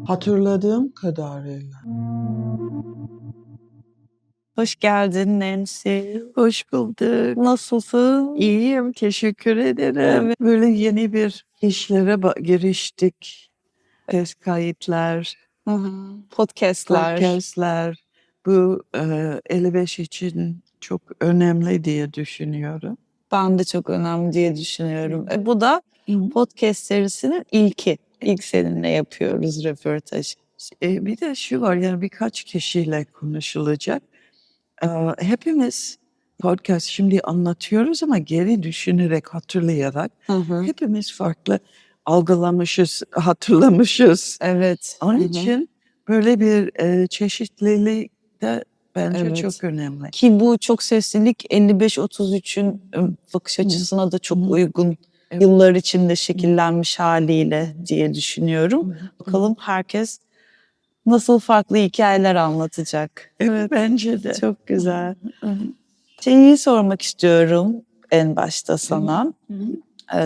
Hatırladığım kadarıyla. Hoş geldin Nancy. Hoş bulduk. Nasılsın? İyiyim, teşekkür ederim. Evet. Böyle yeni bir işlere giriştik. Ses kayıtlar, Podcast'ler. podcastler. Bu 55 için çok önemli diye düşünüyorum. Ben de çok önemli diye düşünüyorum. Bu da podcast serisinin ilki. İlk seninle yapıyoruz röportaj. Bir de şu var, yani birkaç kişiyle konuşulacak. Hepimiz podcast şimdi anlatıyoruz ama geri düşünerek, hatırlayarak hepimiz farklı algılamışız, hatırlamışız. Evet. Onun için böyle bir çeşitlilik de bence Evet. çok önemli. Ki bu çok seslilik 55-33'ün bakış açısına da çok uygun. Evet. Yıllar içinde şekillenmiş haliyle diye düşünüyorum. Bakalım herkes nasıl farklı hikayeler anlatacak. Evet, bence de. Çok güzel. Şeyi sormak istiyorum en başta sana.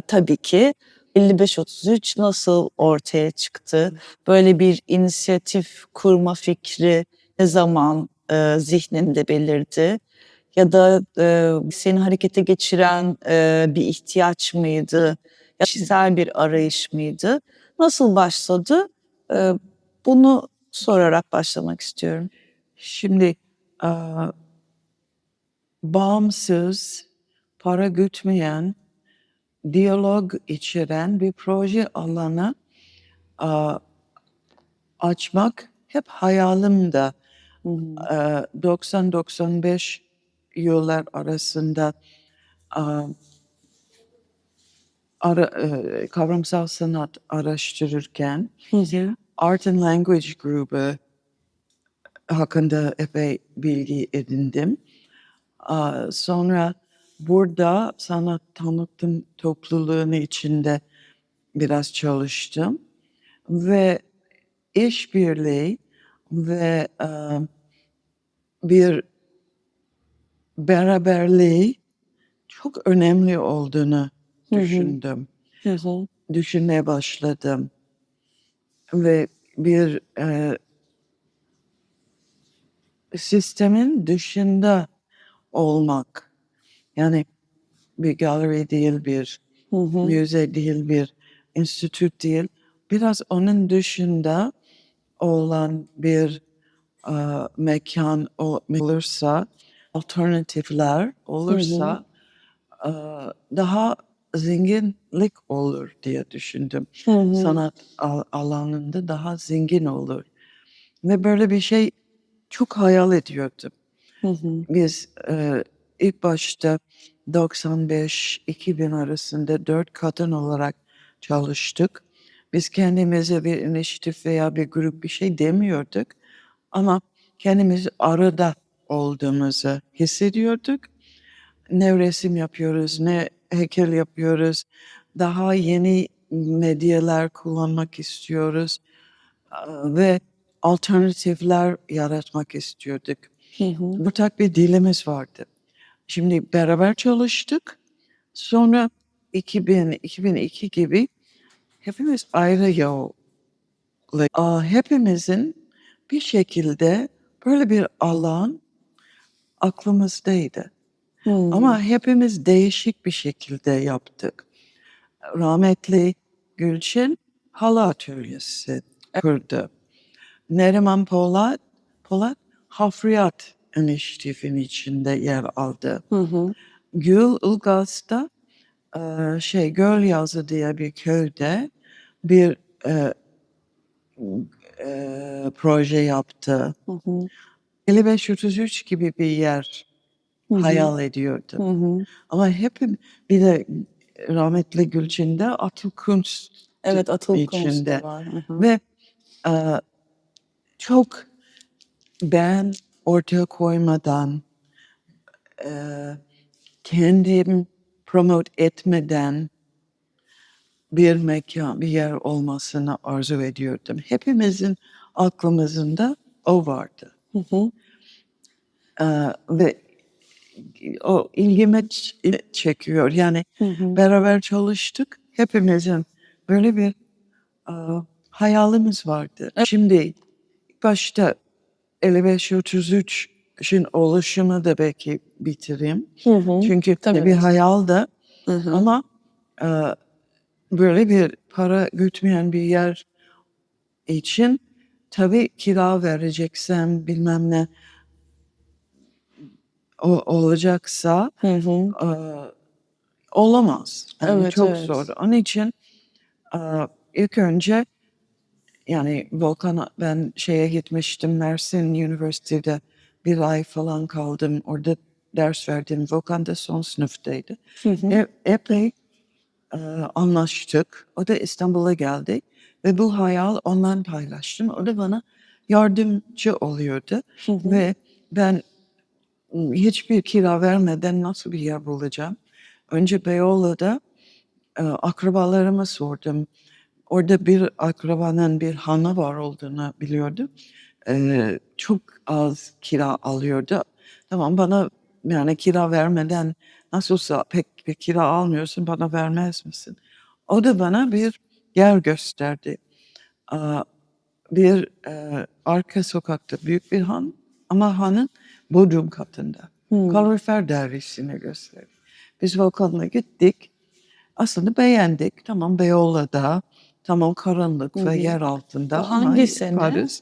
Tabii ki 55-33 nasıl ortaya çıktı? Böyle bir inisiyatif kurma fikri ne zaman zihninde belirdi? Ya da seni harekete geçiren bir ihtiyaç mıydı? Ya kişisel bir arayış mıydı? Nasıl başladı? Bunu sorarak başlamak istiyorum. Şimdi bağımsız, para gütmeyen, diyalog içeren bir proje alanı açmak hep hayalimde. 90-95 yıllar arasında kavramsal sanat araştırırken Art and Language grubu hakkında epey bilgi edindim. Sonra burada sanat tanıtım topluluğunun içinde biraz çalıştım ve işbirliği ve bir beraberliği çok önemli olduğunu düşündüm. Düşünmeye başladım ve bir sistemin dışında olmak, yani bir galeri değil, bir müze değil, bir enstitü değil, biraz onun dışında olan bir mekan olursa, alternatifler olursa daha zenginlik olur diye düşündüm. Sanat alanında daha zengin olur. Ve böyle bir şey çok hayal ediyordum. Biz ilk başta 95-2000 arasında 4 kadın olarak çalıştık. Biz kendimize bir inisiyatif veya bir grup bir şey demiyorduk. Ama kendimiz arada olduğumuzu hissediyorduk. Ne resim yapıyoruz, ne heykel yapıyoruz. Daha yeni medyalar kullanmak istiyoruz. Ve alternatifler yaratmak istiyorduk. Ortak bir dilimiz vardı. Şimdi beraber çalıştık. Sonra 2000-2002 gibi hepimiz ayrı yol. Hepimizin bir şekilde böyle bir alan aklımızdaydı. Ama hepimiz değişik bir şekilde yaptık. Rahmetli Gülçin halı atölyesi kurdu. Neriman Polat hafriyat inisiyatifinin içinde yer aldı. Gül Ilgaz da Gölyazı diye bir köyde bir proje yaptı. 55-33 gibi bir yer hayal ediyordum. Ama bir de rahmetli Gülçin'de Atıl Kunst içinde. Var. Ve çok ben ortaya koymadan, kendim promote etmeden bir mekan, bir yer olmasını arzu ediyordum. Hepimizin aklımızda o vardı. Ve o ilgimi çekiyor. Yani beraber çalıştık. Hepimizin böyle bir hayalimiz vardı. Şimdi başta 55-33'ün oluşumu da belki bitireyim. Çünkü bir hayal da ama böyle bir para gütmeyen bir yer için tabii kira vereceksem bilmem ne olacaksa olamaz. Yani çok zor. Onun için ilk önce yani Volkan'a ben şeye gitmiştim, Mersin Üniversitesi'de bir ay falan kaldım. Orada ders verdim. Volkan da son sınıftaydı. Epey anlaştık. O da İstanbul'a geldi ve bu hayal ondan paylaştım. O da bana yardımcı oluyordu. Ve ben hiçbir kira vermeden nasıl bir yer bulacağım? Önce Beyoğlu'da akrabalarıma sordum. Orada bir akrabanın bir hanı var olduğunu biliyordum. Çok az kira alıyordu. Tamam bana yani kira vermeden nasılsa pek bir kira almıyorsun bana vermez misin? O da bana bir yer gösterdi. Bir arka sokakta büyük bir han ama hanın bodrum katında. Kalorifer dairesini gösterdi. Biz Volkan'la gittik. Aslında beğendik. Tamam Beyoğlu'da, tamam karanlık ve yer altında. Bu hangi sene? Paris.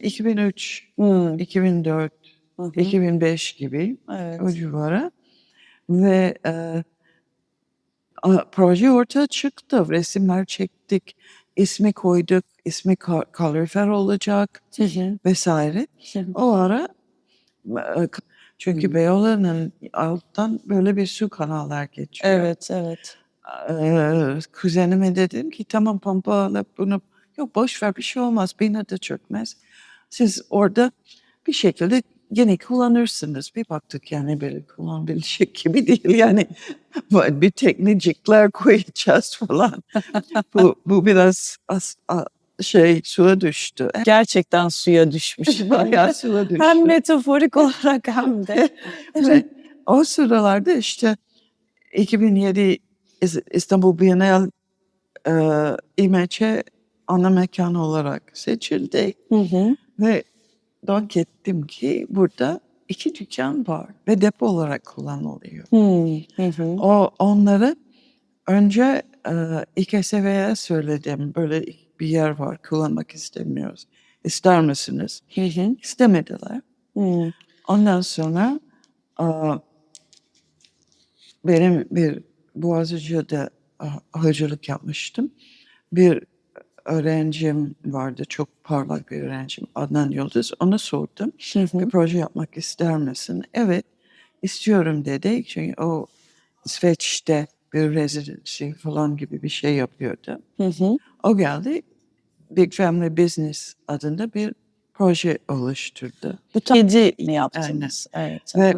2003, 2004, 2005 gibi o civara. Ve proje ortaya çıktı. Resimler çektik. İsmi koyduk. İsmi kalorifer olacak vesaire. O ara çünkü Beyoğlu'nun alttan böyle bir su kanallar geçiyor. Kuzenime dedim ki tamam pompa bunu yok boş ver bir şey olmaz bina da çökmez. Siz orada bir şekilde gene kullanırsınız. Bir baktık yani böyle kullanabilecek gibi değil yani bir teknicikler koyacağız falan. bu biraz suya düştü. Gerçekten suya düşmüş. Bayağı suya düştü. Hem metaforik olarak hem de. O sıralarda işte 2007 İstanbul Bienal İMÇ ana mekanı olarak seçildi. Ve fark ettim ki burada 2 dükkan var ve depo olarak kullanılıyor. Onları önce İKSV'ye söyledim. Böyle bir yer var kullanmak istemiyoruz. İster misiniz? İstemediler. Ondan sonra benim bir Boğaziçi'de hocalık yapmıştım. Bir öğrencim vardı, çok parlak bir öğrencim, Adnan Yıldız. Ona sordum, bir proje yapmak ister misin? Evet, istiyorum dedi. Çünkü o İsveç'te bir residency falan gibi bir şey yapıyordu. O geldi, Big Family Business adında bir proje oluşturdu. Bu gece ne yaptınız? Evet. Ve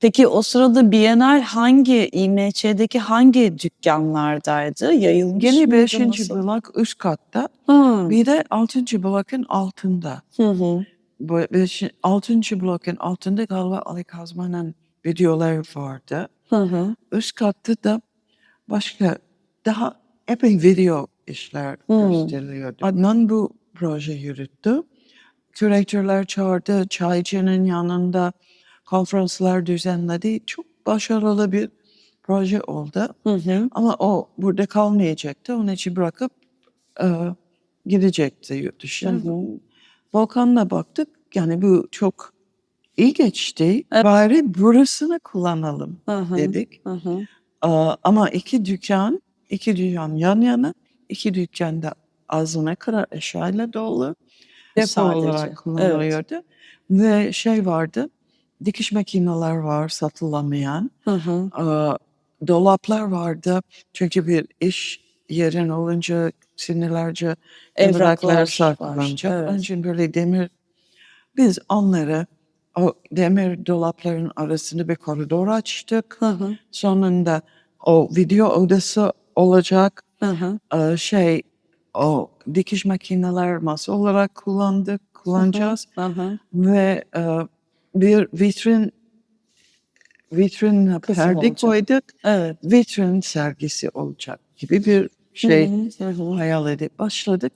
peki o sırada Bienal hangi İMÇ'deki hangi dükkanlardaydı? Yayılmış Gene mıydı? 5. blok üst katta. Bir de 6. blokun altında. 6. blokun altında galiba Ali Kazman'ın videoları vardı. Üst katta da başka daha epey video işler gösteriliyordu. Adnan bu proje yürüttü. Küratörler çağırdı, çaycının yanında konferanslar düzenledi. Çok başarılı bir proje oldu. Ama o burada kalmayacaktı. Onun için bırakıp gidecekti yurt dışına. Volkan'la baktık. Yani bu çok iyi geçti. Bari burasını kullanalım dedik. Ama iki dükkan yan yana. 2 dükkanda ağzına kadar eşyayla dolu. Depo olarak kullanılıyordu. Ve vardı. Dikiş makineler var satılamayan. Dolaplar vardı. Çünkü bir iş yerin olunca sinirlerce evraklar saklanacak. Onun için böyle demir. Biz onları o demir dolapların arasında bir koridor açtık. Sonunda o video odası olacak. O dikiş makineler masa olarak kullanacağız. Ve bir vitrin perde koyduk. Vitrin sergisi olacak gibi bir hayal edip başladık.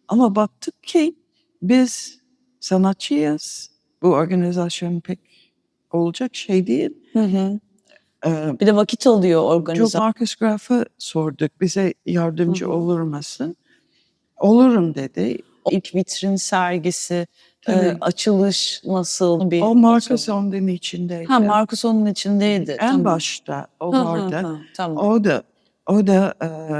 Ama baktık ki biz sanatçıyız. Bu organizasyon pek olacak şey değil. Ee, Bir de vakit alıyor Çok organizasyon. Marcus Graf'a sorduk. Bize yardımcı olur musun? Olurum dedi. İlk vitrin sergisi, Tabii. açılış nasıl bir O Marcus onun içindeydi. Ha, Marcus onun içindeydi. En Tamam. başta o Hı hı vardı. hı, tamam. O da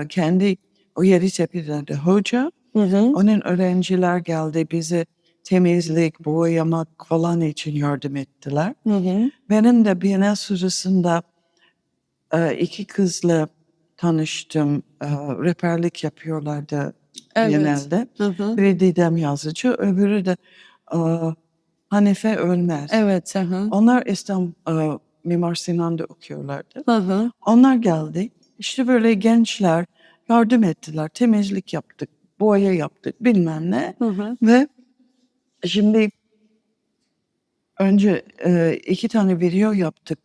kendi o Yeditepe'de hoca. Onun öğrenciler geldi bize temizlik, boyamak falan için yardım ettiler. Benim de Bienal sırasında iki kızla tanıştım. Rehberlik yapıyorlardı Evet. Bienal'de. Biri Didem Yazıcı, öbürü de Hanife Ölmez. Evet. Onlar İstanbul Mimar Sinan'da okuyorlardı. Onlar geldi. İşte böyle gençler yardım ettiler. Temizlik yaptık, boya yaptık, bilmem ne. Ve şimdi önce 2 tane video yaptık.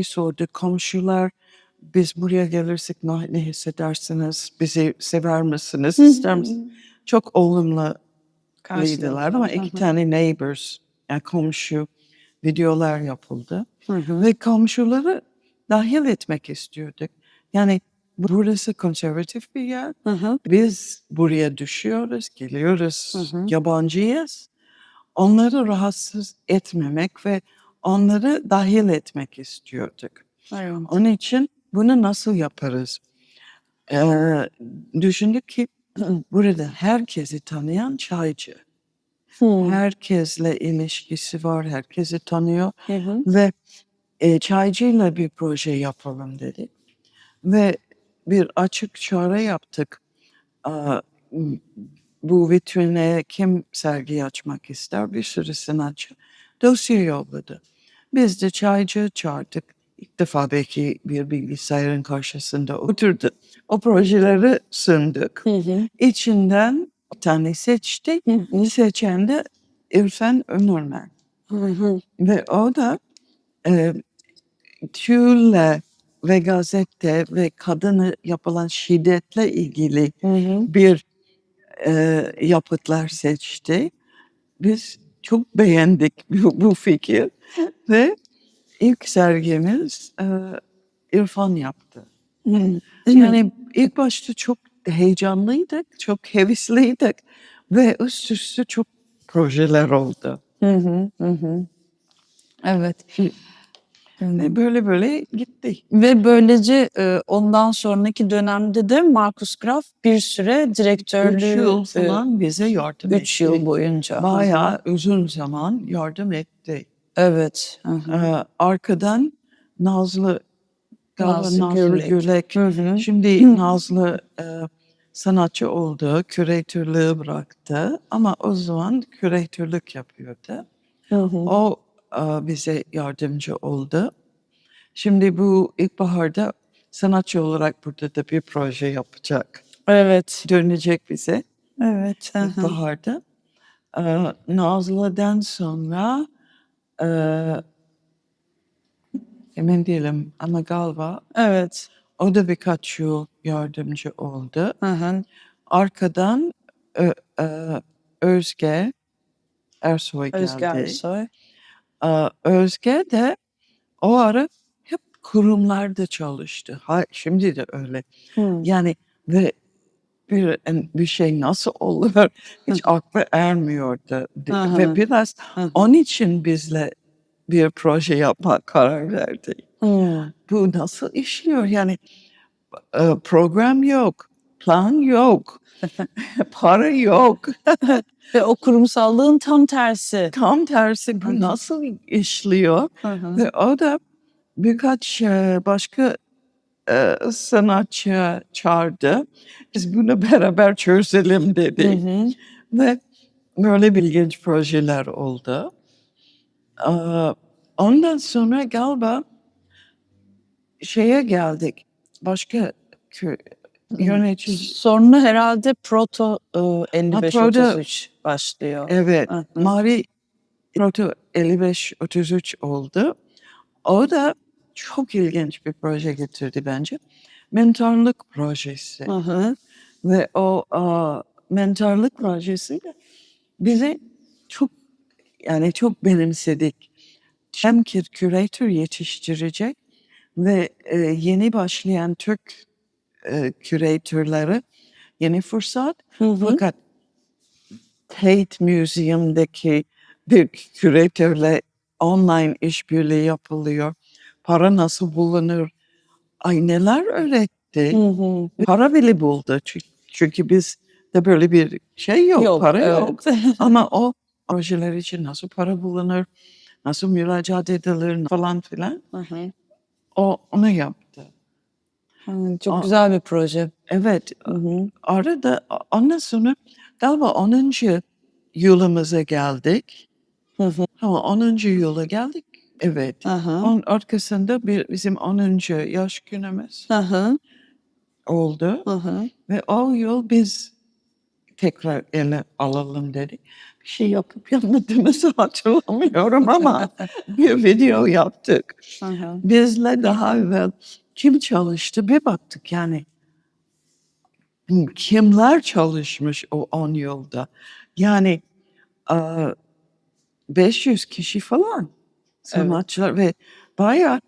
Sorduk komşular, biz buraya gelirsek ne hissedersiniz? Bizi sever misiniz? İster misiniz? Çok olumluydular ama 2 tane neighbors, yani komşu videolar yapıldı. Ve komşuları dahil etmek istiyorduk. Yani burası konservatif bir yer. Biz buraya düşüyoruz, geliyoruz, yabancıyız. Onları rahatsız etmemek ve onları dahil etmek istiyorduk. Evet. Onun için bunu nasıl yaparız? Düşündük ki burada herkesi tanıyan çaycı. Herkesle ilişkisi var, herkesi tanıyor ve çaycıyla bir proje yapalım dedik. Ve bir açık çağrı yaptık. Bu vitrine kim sergi açmak ister? Bir sürü sanatçı dosya yolladı. Biz de çaycı çağırdık. İlk defa belki bir bilgisayarın karşısında oturduk. O projeleri sunduk. İçinden bir tane seçtik. Seçen de İrfan Önürmen. Ve o da tülle ve gazete ve kadına yapılan şiddetle ilgili bir yapıtlar seçti. Biz çok beğendik bu fikir ve ilk sergimiz İrfan yaptı. Yani ilk başta çok heyecanlıydık, çok hevesliydik ve üst üste çok projeler oldu. Evet. Ve böyle gitti. Ve böylece ondan sonraki dönemde de Marcus Graf bir süre 3 direktörlüğü yıl falan bize yardım etti. 3 yıl boyunca. Bayağı uzun zaman yardım etti. Evet. Arkadan Nazlı Nazlı Gürlek. Gürlek. Şimdi Nazlı sanatçı oldu, küratörlüğü bıraktı ama o zaman küratörlük yapıyordu. O bize yardımcı oldu. Şimdi bu ilkbaharda sanatçı olarak burada da bir proje yapacak. Evet. Dönecek bize Evet. ilkbaharda. Nazlı'dan sonra emin değilim ama galiba Evet. o da birkaç yıl yardımcı oldu. Arkadan Özge Ersoy Özge geldi. Ersoy. Özge de o ara hep kurumlarda çalıştı. Şimdi de öyle. Yani ve bir şey nasıl olur hiç aklı ermiyordu. Ve biraz onun için bizle bir proje yapmak karar verdi. Bu nasıl işliyor? Yani program yok, plan yok, para yok. Ve o kurumsallığın tam tersi. Tam tersi bu nasıl işliyor? Ve o da birkaç başka sanatçı çağırdı. Biz bunu beraber çözelim dedi. Ve böyle ilginç projeler oldu. Ondan sonra galiba şeye geldik. Başka yönetici. Sonra herhalde Proto 55-33 başlıyor. Evet. Mari Proto 55-33 oldu. O da çok ilginç bir proje getirdi bence. mentorluk projesi. Hı hı. Ve o mentorluk projesiyle bizi çok benimsedik. Hem küratör yetiştirecek ve yeni başlayan Türk küratörlere yeni fırsat. Hı hı. Fakat Tate Museum'daki bir küratörle online işbirliği yapılıyor. Para nasıl bulunur? Ay neler öğretti. Hı hı. Para bile buldu. Çünkü biz de böyle bir şey yok, Yok, para yok. evet. Ama o projeler için nasıl para bulunur, nasıl müracaat edilir falan filan. Hı hı. Onu yaptı. Çok O- güzel bir proje. Evet, Hı hı. arada ondan sonra galiba 10. yılımıza geldik. Hı hı. Ha, 10. yıla geldik. Evet. Hı hı. Onun arkasında bizim 10. yaş günümüz Hı hı. oldu. Hı hı. Ve o yıl biz tekrar ele alalım dedik. Bir şey yapıp yapmadığımızı hatırlamıyorum ama bir video yaptık. Hı hı. Bizle daha evvel kim çalıştı bir baktık yani. Kimler çalışmış o 10 yılda? Yani 500 kişi falan sanatçılar ve bayağı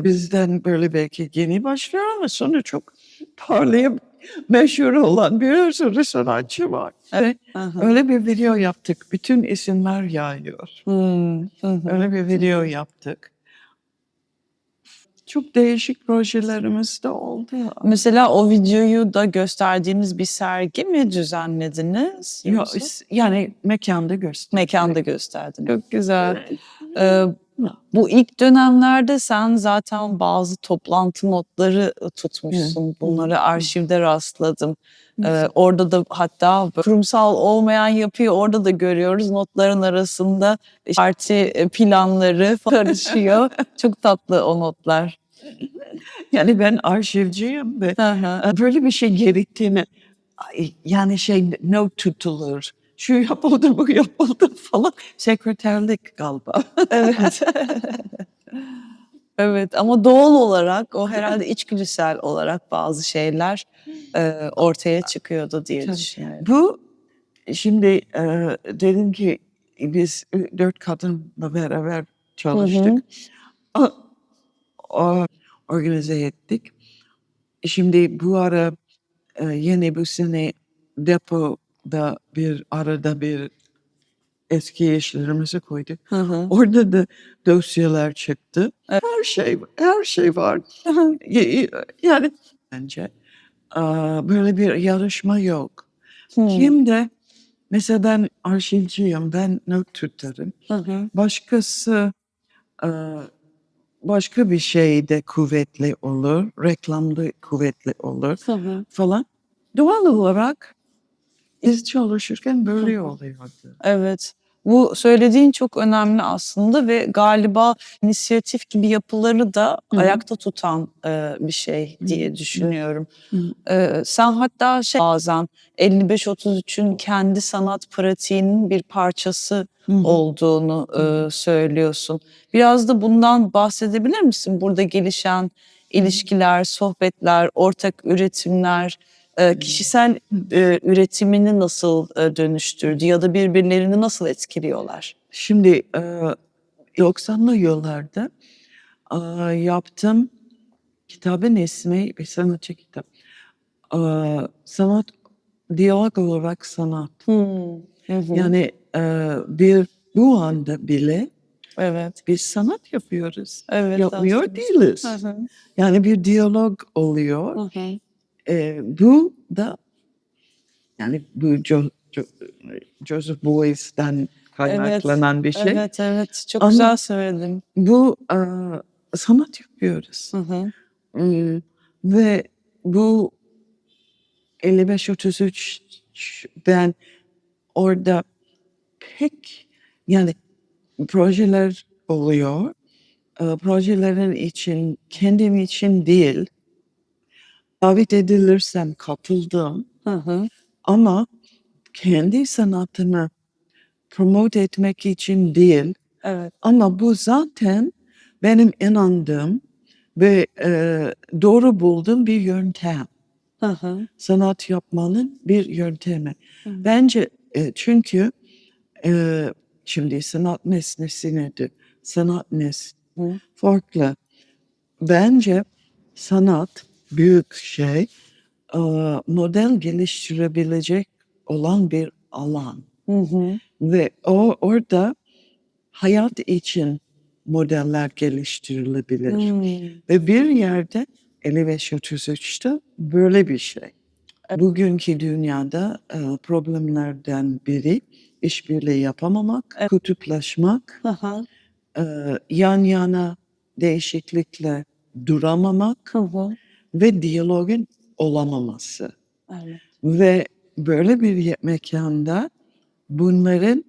bizden böyle belki yeni başlıyor ama sonra çok parlayıp meşhur olan bir sürü sanatçı var. Ve Hı hı. öyle bir video yaptık. Bütün isimler yağıyor. Hı hı. Öyle bir video yaptık. Çok değişik projelerimiz de oldu. Mesela o videoyu da gösterdiğiniz bir sergi mi düzenlediniz? Yoksa Yani mekanda gösterdik. mekanda gösterdiniz. Çok güzel. Bu ilk dönemlerde sen zaten bazı toplantı notları tutmuşsun. Bunları arşivde rastladım. Orada da hatta kurumsal olmayan yapıyı orada da görüyoruz. Notların arasında parti planları karışıyor. Çok tatlı o notlar. Yani ben arşivciyim ve Hı hı. böyle bir şey gerektiğini yani not tutulur. Şu yapıldı, bu yapıldı falan. Sekreterlik galiba. Evet. Evet ama doğal olarak o herhalde içgüdüsel olarak bazı şeyler ortaya çıkıyordu diye Tabii. düşünüyorum. Bu şimdi dedim ki biz 4 kadınla beraber çalıştık. O, organize ettik. Şimdi bu ara yine bu sene depoda arada bir eski işlerimizi koyduk. Hı hı. Orada da dosyalar çıktı. Evet. Her şey var. Yani bence böyle bir yarışma yok. Kim de mesela ben arşivciyim, ben not tutarım. Hı hı. Başkası e, başka bir şeyde kuvvetli olur, reklamda kuvvetli olur Hı hı. falan. Doğal olarak biz çalışırken böyle oluyordu. Evet. Bu söylediğin çok önemli aslında ve galiba inisiyatif gibi yapıları da Hı hı. ayakta tutan bir şey diye düşünüyorum. Hı. Sen hatta bazen 55-33'ün kendi sanat pratiğinin bir parçası Hı hı. olduğunu söylüyorsun. Biraz da bundan bahsedebilir misin? Burada gelişen ilişkiler, sohbetler, ortak üretimler, kişisel üretimini nasıl dönüştürdü ya da birbirlerini nasıl etkiliyorlar? Şimdi 90'lı yıllarda yaptığım kitabın ismi bir sanatçı kitap. Sanat, diyalog olarak sanat. Hı hı. Yani bu anda bile Evet. biz sanat yapıyoruz. Evet Yapmıyor aslında. değiliz. Hı hı. Yani bir diyalog oluyor. Hı hı. Bu da yani bu Joseph Beuys'ten Evet. kaynaklanan bir şey. Evet, evet. Çok Ama güzel söyledin. bu sanat yapıyoruz. Hı hı. Ve bu 55-33 ben orada pek yani projeler oluyor. Projelerin için kendim için değil davet edilirsem katıldım Hı hı. ama kendi sanatımı promote etmek için değil Evet. ama bu zaten benim inandığım ve doğru buldum bir yöntem. Hı hı. Sanat yapmanın bir yöntemi. Hı. Bence çünkü şimdi sanat nesnesi nedir? Sanat nesnesi Hı. farklı. Bence sanat büyük şey, model geliştirebilecek olan bir alan. Hı hı. Ve orada hayat için modeller geliştirilebilir. Ve bir yerde 55-33'te böyle bir şey. Bugünkü dünyada problemlerden biri işbirliği yapamamak, Evet. kutuplaşmak, Hı hı. yan yana değişiklikle duramamak Hı hı. ve diyalogun olamaması. Evet. Ve böyle bir mekanda bunların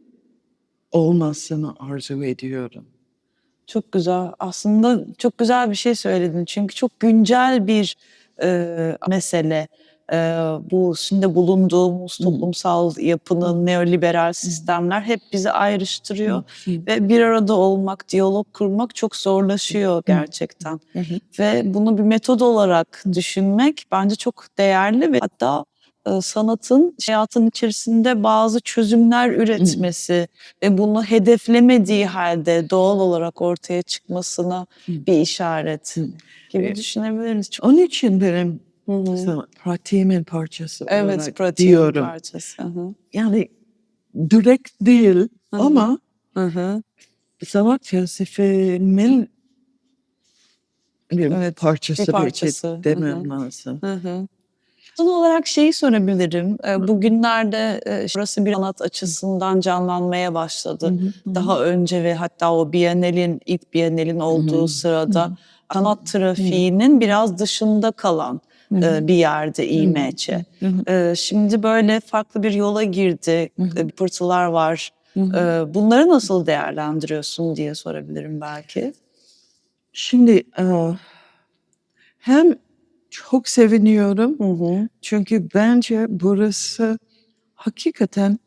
olmasını arzu ediyorum. Çok güzel. Aslında çok güzel bir şey söyledin. Çünkü çok güncel bir mesele. Bu şimdi bulunduğumuz Hı hı. toplumsal yapının neoliberal sistemler hep bizi ayrıştırıyor ve bir arada olmak, diyalog kurmak çok zorlaşıyor gerçekten. Hı hı. Ve bunu bir metod olarak düşünmek bence çok değerli ve hatta sanatın hayatın içerisinde bazı çözümler üretmesi ve bunu hedeflemediği halde doğal olarak ortaya çıkmasına bir işaret gibi düşünebiliriz. Çok... Onun için benim Hı hı. pratiğimin parçası Evet, olarak pratiğin diyorum. parçası. Hı hı. Yani direkt değil Hı hı. ama Hı hı. sanat felsefemin bir Evet, bir parçası belki parçası. Hı demem hı. lazım. Hı hı. Son olarak şeyi sorabilirim. Bugünlerde burası bir sanat açısından canlanmaya başladı. Daha önce ve hatta o Biennale'in, ilk Biennale'in olduğu sırada sanat trafiğinin biraz dışında kalan bir yerde İMC. Şimdi böyle farklı bir yola girdi, pırtılar var. Bunları nasıl değerlendiriyorsun diye sorabilirim belki. Şimdi hem çok seviniyorum Hı hı. çünkü bence burası hakikaten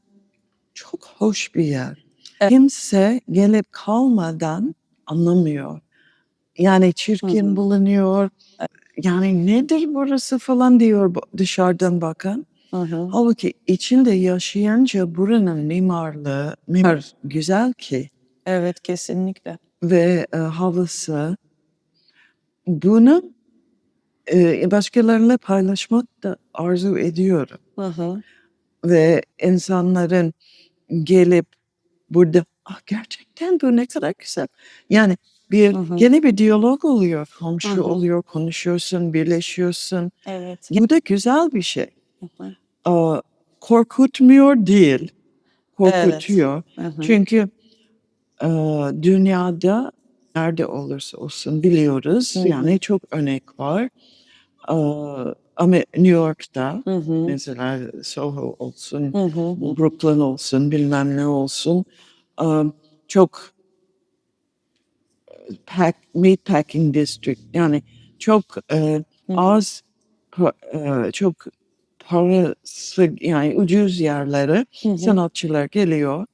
çok hoş bir yer. Evet. Kimse gelip kalmadan anlamıyor. Yani çirkin bulunuyor. Yani nedir burası falan diyor dışarıdan bakan. Hı hı. Halbuki içinde yaşayınca buranın mimarlığı, mimar güzel ki Evet, kesinlikle. ve havası. Bunu başkalarıyla paylaşmak da arzu ediyorum. Hı hı. Ve insanların gelip burada gerçekten bu ne kadar güzel. Yani Hı hı. yeni bir diyalog oluyor. Komşu Hı hı. oluyor, konuşuyorsun, birleşiyorsun. Evet. Bu da güzel bir şey. Hı hı. Korkutmuyor değil, Evet. korkutuyor. Hı hı. Çünkü dünyada nerede olursa olsun biliyoruz. Hı hı. Yani çok örnek var. Ama New York'ta Hı hı. mesela Soho olsun, Hı hı. Brooklyn olsun, bilmem ne olsun. Çok meatpacking district yani çok az çok parası yani ucuz yerlere Hı hı. sanatçılar geliyor,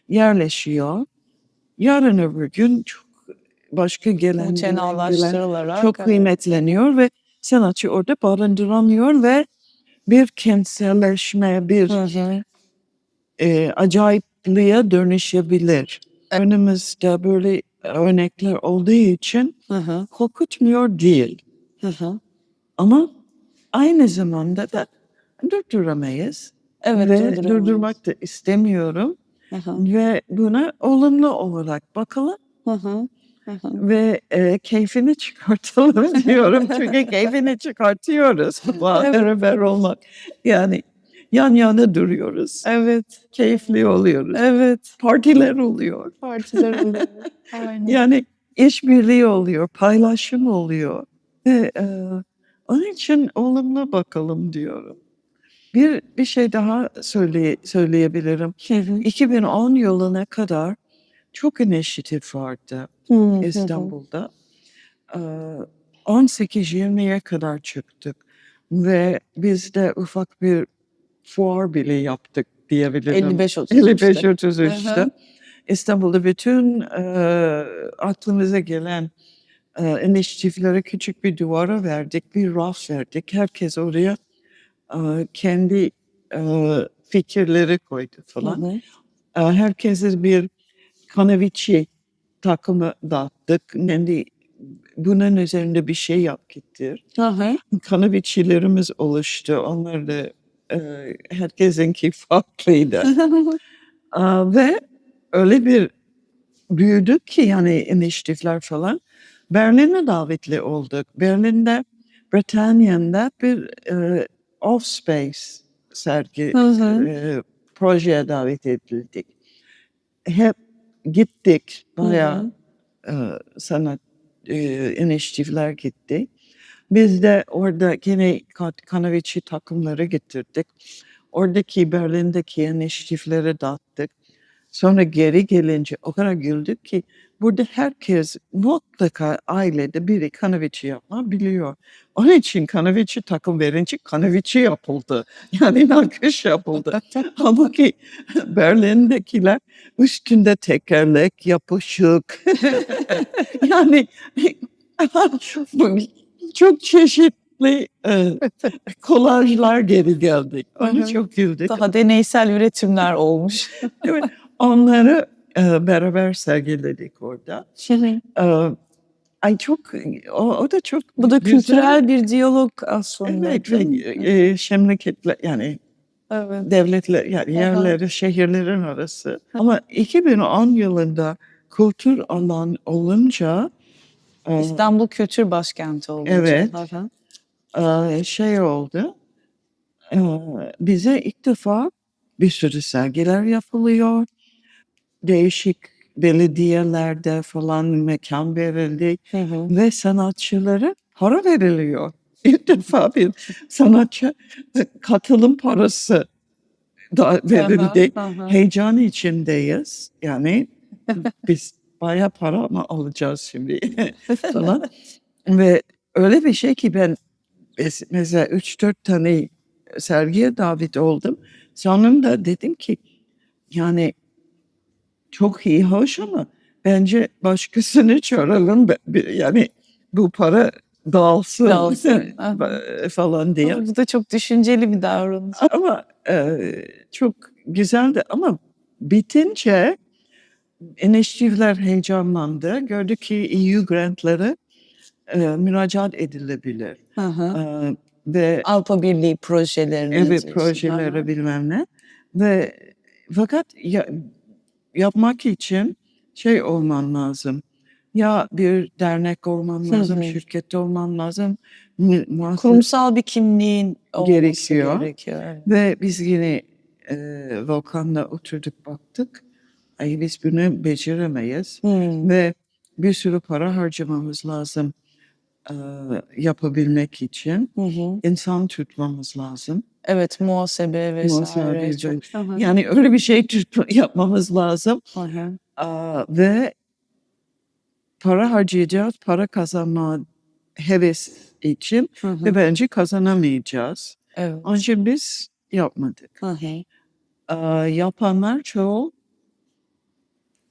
yerleşiyor. Yarın öbür gün çok başka gelen Mütenalaştırılarak, çok evet. kıymetleniyor ve sanatçı orada barındıramıyor ve bir kentselleşme, bir Hı hı. acayipliğe dönüşebilir. Önümüzde böyle örnekler olduğu için Hı hı. korkutmuyor değil. Hı hı. Ama aynı zamanda da durduramayız Evet, ve durduramayız. durdurmak da istemiyorum Hı hı. ve buna olumlu olarak bakalım Hı hı. Hı hı. ve keyfini çıkartalım diyorum. Çünkü keyfini çıkartıyoruz. Beraber olmak. Yani yan yana duruyoruz. Evet. Keyifli oluyoruz. Evet. Partiler oluyor. Partiler oluyor. Aynen. Yani işbirliği oluyor, paylaşım oluyor. Ve onun için olumlu bakalım diyorum. Bir şey daha söyleyebilirim. Hı hı. 2010 yılına kadar çok inisiyatif vardı Hı hı. İstanbul'da. 18-20'ye kadar çıktık ve biz de ufak bir fuar bile yaptık diyebilirim. 55-33'te. 55-33'te. İstanbul'da bütün aklımıza gelen inisiyatiflere küçük bir duvara verdik, bir raf verdik. Herkes oraya kendi fikirleri koydu Hı falan. hı. Herkese bir Kanaviçi takımı dağıttık. Kendi bunun üzerinde bir şey yap getir. Hı hı. Kanaviçilerimiz oluştu. Onlar da herkesinki farklıydı. Ve öyle bir büyüdük ki yani inisiyatifler falan. Berlin'e davetli olduk. Berlin'de Britanya'da bir off space sergi Hı hı. projeye davet edildik. Hep gittik Hı bayağı hı. sanat inisiyatifler gitti. Biz de orada gene Kanaviçi takımları getirdik. Oradaki Berlin'deki inisiyatiflere dağıttık. Sonra geri gelince o kadar güldük ki burada herkes mutlaka ailede biri Kanaviçi yapma biliyor. Onun için Kanaviçi takım verince Kanaviçi yapıldı. Yani nakış yapıldı. Halbuki Berlin'dekiler üstünde tekerlek yapışık. Yani bu çok çeşitli kolajlar geri geldik. Hı Onu hı. çok güldük. Daha deneysel üretimler olmuş. Evet, onları beraber sergiledik orada. Ay çok, o da çok Bu da güzel. kültürel bir diyalog aslında, Evet değil mi? ve şemleketler yani Evet. devletler yani Hı hı. yerleri şehirlerin arası. Ama 2010 yılında kültür alan olunca İstanbul Kültür Başkenti olunca. evet Hı hı. şey oldu. e, Bize ilk defa bir sürü sergiler yapılıyor. Değişik belediyelerde falan mekan verildi Hı hı. ve sanatçılara para veriliyor. İlk defa bir sanatçı katılım parası da Hı hı. verildi. Hı hı. Heyecan içindeyiz. Yani biz bayağı para mı alacağız şimdi falan. Ve öyle bir şey ki ben mesela 3-4 tane sergiye davet oldum. Sonunda dedim ki yani çok iyi, hoş ama bence başkasını çağıralım. Yani bu para dağılsın Dağılsın. Hı hı. falan diye. Bu da çok düşünceli bir davranış. Ama çok güzeldi. Ama bitince inisiyatifler heyecanlandı. Gördük ki EU grantları müracaat edilebilir. Hı hı. E, Ve Avrupa Birliği projelerine evet diyorsun. Hı projelere hı. bilmem ne. Ve fakat yapmak için şey olman lazım. Ya bir dernek olman Hı lazım, hı. şirkette olman lazım, Kurumsal bir kimliğin olması gerekiyor. gerekiyor. Evet. Ve biz yine Volkan'la oturduk baktık. Ay biz bunu beceremeyiz. Hmm. Ve bir sürü para harcamamız lazım e, yapabilmek için. Hı hı. İnsan tutmamız lazım. Evet, muhasebe vesaire Muhasebe, çok. Hı hı. yani öyle bir şey yapmamız lazım. Hı hı. Ve para harcayacağız, para kazanma heves için Hı hı. ve bence kazanamayacağız. Onun Evet. için biz yapmadık. Hı hı. Yapanlar çoğu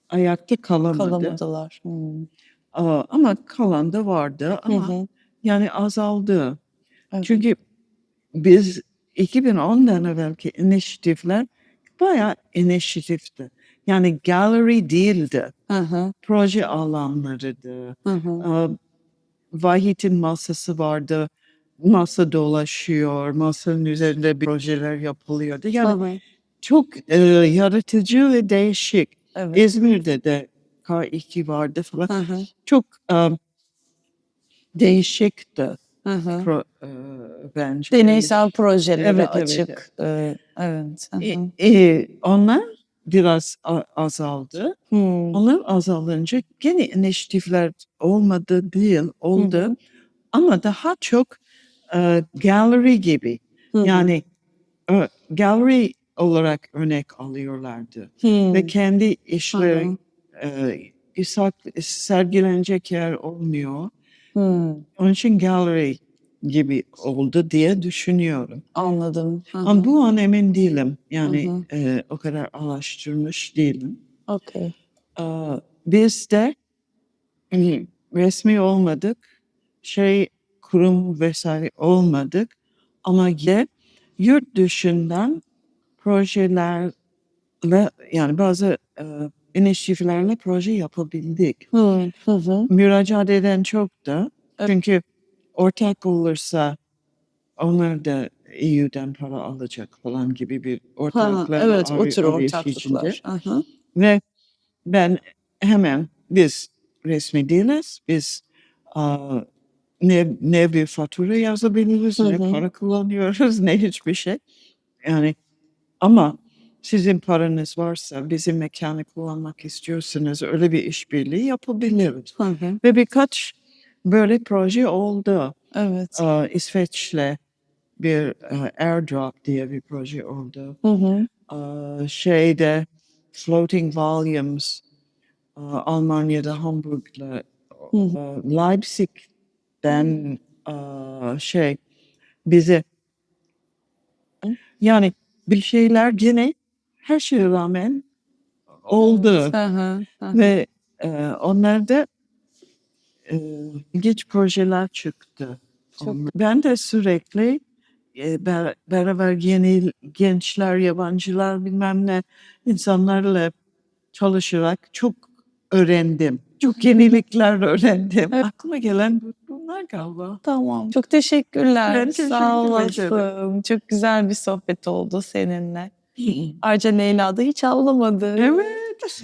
ayakta kalamadı. Kalamadılar. Hmm. Ama kalan da vardı Hı ama hı. yani azaldı. Evet. Çünkü biz 2010'dan evvelki inisiyatifler bayağı inisiyatifti. Yani gallery değildi. Hı hı. Proje alanlarıydı. Hı hı. Vahit'in masası vardı. Masa dolaşıyor. Masanın üzerinde projeler yapılıyordu. Hı Yani hı. çok yaratıcı ve değişik. Evet. İzmir'de de K2 vardı falan. Hı hı. Çok değişikti Hı hı. bence. Deneysel projelere Evet, evet. açık. Evet. Hı hı. Onlar biraz azaldı. Hmm. Onlar azalınca gene inisiyatifler olmadı değil, Hı oldu. hı. Ama daha çok gallery gibi. Hı hı. Yani gallery olarak örnek alıyorlardı. Ve Hmm. kendi Hı işleri sergilenecek yer olmuyor. Hmm. Onun için gallery gibi oldu diye düşünüyorum. Anladım. Hı Ama hı. bu an emin değilim. Hı Yani hı. o kadar araştırmış değilim. Okay. Biz de resmi olmadık, kurum vesaire olmadık ama yine yurt dışından projelerle yani bazı inisiyatiflerle proje yapabildik. Hı hı. Müracaat eden çok da Evet. çünkü ortak olursa onlar da EU'dan para alacak falan gibi bir Ha, ortaklıklar evet, o tür arayışı içinde. ortaklıklar. Aha. Ve ben hemen biz resmi değiliz, biz aa, ne bir fatura yazabiliriz, Hı ne hı. para kullanıyoruz, ne hiçbir şey. Yani ama sizin paranız varsa, bizim mekanı kullanmak istiyorsanız öyle bir işbirliği yapabiliriz. Hı hı. Ve birkaç böyle proje oldu. Evet. İsveç'le bir airdrop diye bir proje oldu. Hı hı. Şeyde Floating Volumes Almanya'da Hamburg'la Hı hı. Leipzig'den bize yani bir şeyler gene her şeye rağmen oldu. Evet. Hı hı. Hı hı. Ve onlar da ilginç projeler çıktı. Çok Ben de sürekli beraber yeni gençler, yabancılar bilmem ne insanlarla çalışarak çok öğrendim. Çok yenilikler öğrendim. Evet. Aklıma gelen bunlar galiba. Tamam. Çok teşekkürler. Ben Sağ teşekkür ederim. olasın. Çok güzel bir sohbet oldu seninle. Ayrıca Leyla da hiç ağlamadı. Evet.